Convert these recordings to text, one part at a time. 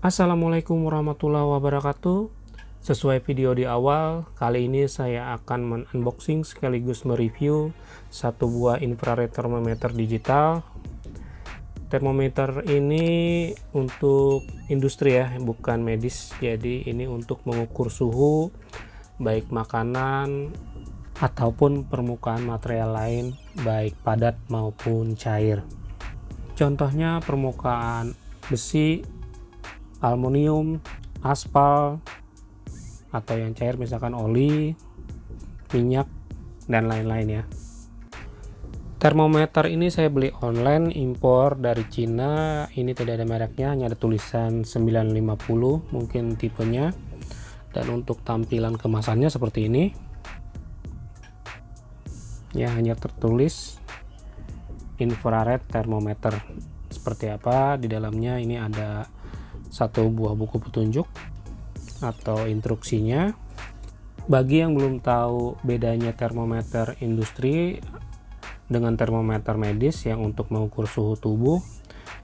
Assalamualaikum warahmatullahi wabarakatuh. Sesuai video di awal, kali ini saya akan men-unboxing sekaligus mereview satu buah infrared thermometer digital. Termometer ini untuk industri ya, bukan medis. Jadi ini untuk mengukur suhu baik makanan ataupun permukaan material lain, baik padat maupun cair. Contohnya permukaan besi, aluminium, aspal, atau yang cair misalkan oli, minyak, dan lain-lain ya. Termometer ini saya beli online, impor dari Cina. Ini tidak ada mereknya, hanya ada tulisan 950 mungkin tipenya. Dan untuk tampilan kemasannya seperti ini ya, hanya tertulis infrared thermometer. Seperti apa di dalamnya, ini ada satu buah buku petunjuk atau instruksinya. Bagi yang belum tahu bedanya termometer industri dengan termometer medis yang untuk mengukur suhu tubuh,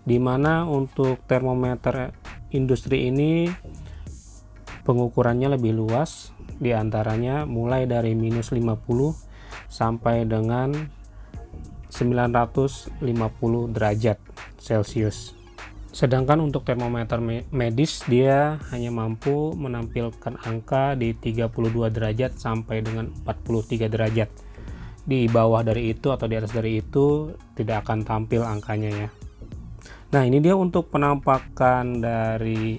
dimana untuk termometer industri ini pengukurannya lebih luas, diantaranya mulai dari minus 50 sampai dengan 950 derajat Celcius. Sedangkan untuk termometer medis dia hanya mampu menampilkan angka di 32 derajat sampai dengan 43 derajat. Di bawah dari itu atau di atas dari itu tidak akan tampil angkanya ya. Nah, ini dia untuk penampakan dari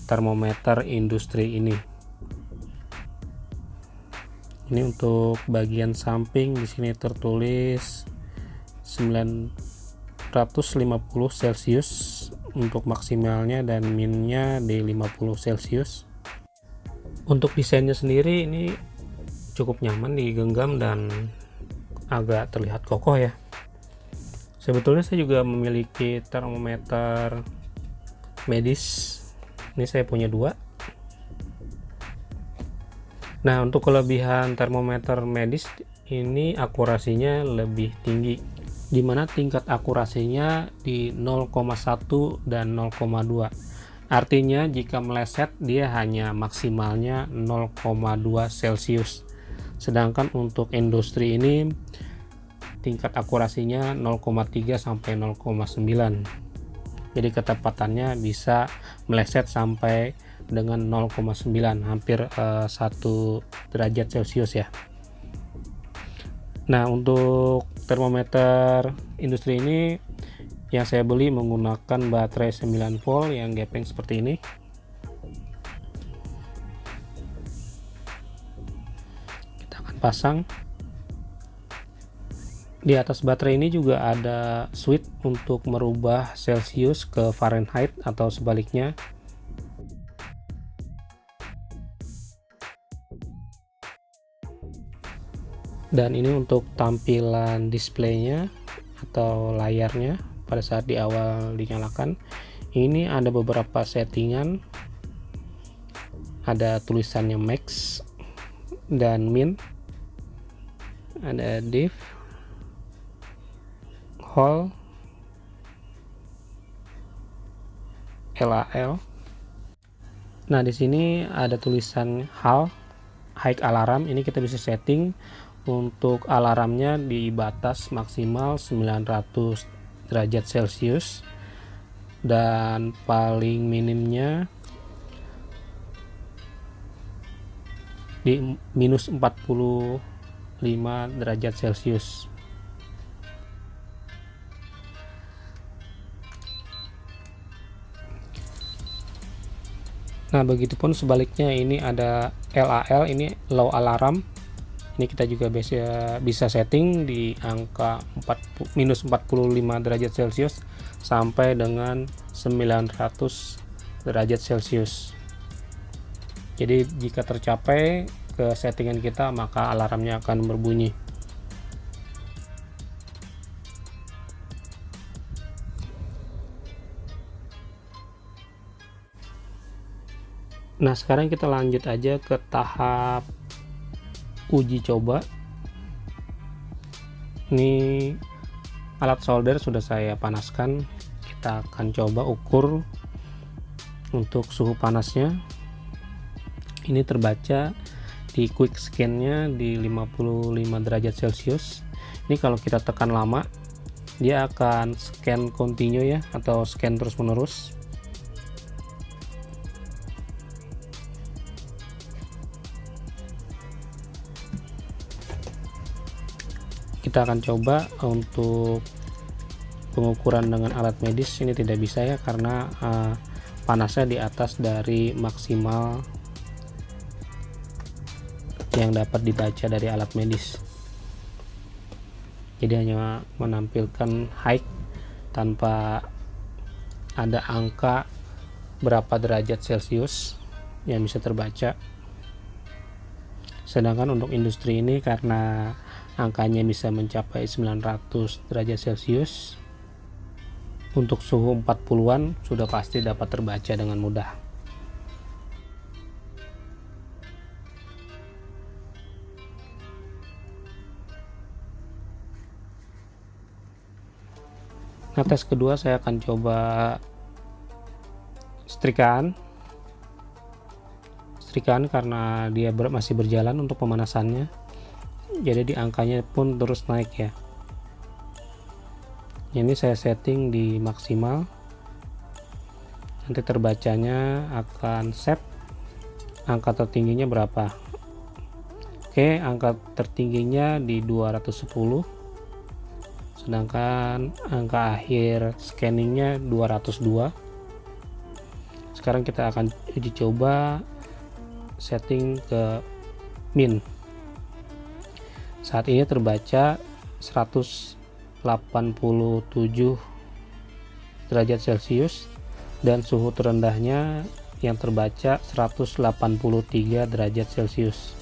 termometer industri ini. Ini untuk bagian samping, di sini tertulis 950 Celcius untuk maksimalnya dan minnya di 50 Celcius. Untuk desainnya sendiri ini cukup nyaman digenggam dan agak terlihat kokoh ya. Sebetulnya saya juga memiliki termometer medis. Ini saya punya dua. Nah, untuk kelebihan termometer medis ini akurasinya lebih tinggi, dimana tingkat akurasinya di 0,1 dan 0,2. Artinya jika meleset dia hanya maksimalnya 0,2 Celcius. Sedangkan untuk industri ini tingkat akurasinya 0,3 sampai 0,9. Jadi ketepatannya bisa meleset sampai dengan 0,9, hampir 1 derajat Celcius ya. Nah, untuk termometer industri ini yang saya beli menggunakan baterai 9 volt yang gepeng seperti ini. Kita akan pasang. Di atas baterai ini juga ada switch untuk merubah Celcius ke Fahrenheit atau sebaliknya. Dan ini untuk tampilan displaynya atau layarnya pada saat di awal dinyalakan. Ini ada beberapa settingan, ada tulisannya max dan min, ada diff, hall, LAL. Nah, di sini ada tulisan HAL, high alarm. Ini kita bisa setting untuk alarmnya di batas maksimal 900 derajat Celcius dan paling minimnya di minus 45 derajat Celcius. Nah, begitupun sebaliknya, ini ada LAL, ini low alarm. Ini kita juga bisa setting di angka minus 45 derajat Celcius sampai dengan 900 derajat Celcius. Jadi jika tercapai ke settingan kita, maka alarmnya akan berbunyi. Nah, sekarang kita lanjut aja ke tahap uji coba. Ini alat solder sudah saya panaskan, kita akan coba ukur Untuk suhu panasnya ini terbaca di quick scan-nya di 55 derajat Celcius. Ini kalau kita tekan lama dia akan scan continue ya, atau scan terus menerus. Kita akan coba untuk pengukuran dengan alat medis. Ini tidak bisa ya, karena panasnya di atas dari maksimal yang dapat dibaca dari alat medis. Jadi hanya menampilkan high tanpa ada angka berapa derajat Celcius yang bisa terbaca. Sedangkan untuk industri ini karena angkanya bisa mencapai 900 derajat Celcius, untuk suhu 40-an sudah pasti dapat terbaca dengan mudah. Nah, tes kedua saya akan coba setrikaan karena dia masih berjalan untuk pemanasannya, jadi di angkanya pun terus naik ya. Ini saya setting di maksimal, nanti terbacanya akan set angka tertingginya berapa. Oke, angka tertingginya di 210, sedangkan angka akhir scanningnya 202. Sekarang kita akan uji coba setting ke min. Saat ini terbaca 187 derajat Celcius dan suhu terendahnya yang terbaca 183 derajat Celcius.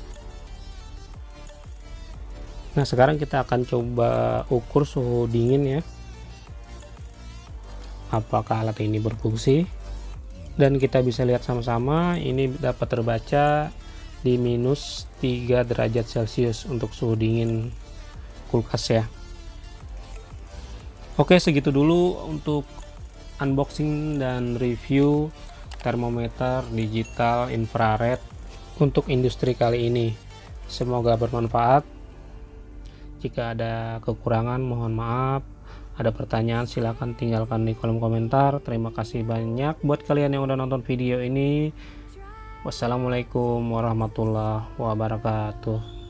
Nah, sekarang kita akan coba ukur suhu dingin ya, apakah alat ini berfungsi. Dan kita bisa lihat sama-sama, ini dapat terbaca di minus 3 derajat Celcius untuk suhu dingin kulkas ya. Oke, segitu dulu untuk unboxing dan review termometer digital infrared untuk industri kali ini. Semoga bermanfaat. Jika ada kekurangan mohon maaf. Ada pertanyaan silahkan tinggalkan di kolom komentar. Terima kasih banyak buat kalian yang udah nonton video ini. Wassalamualaikum warahmatullahi wabarakatuh.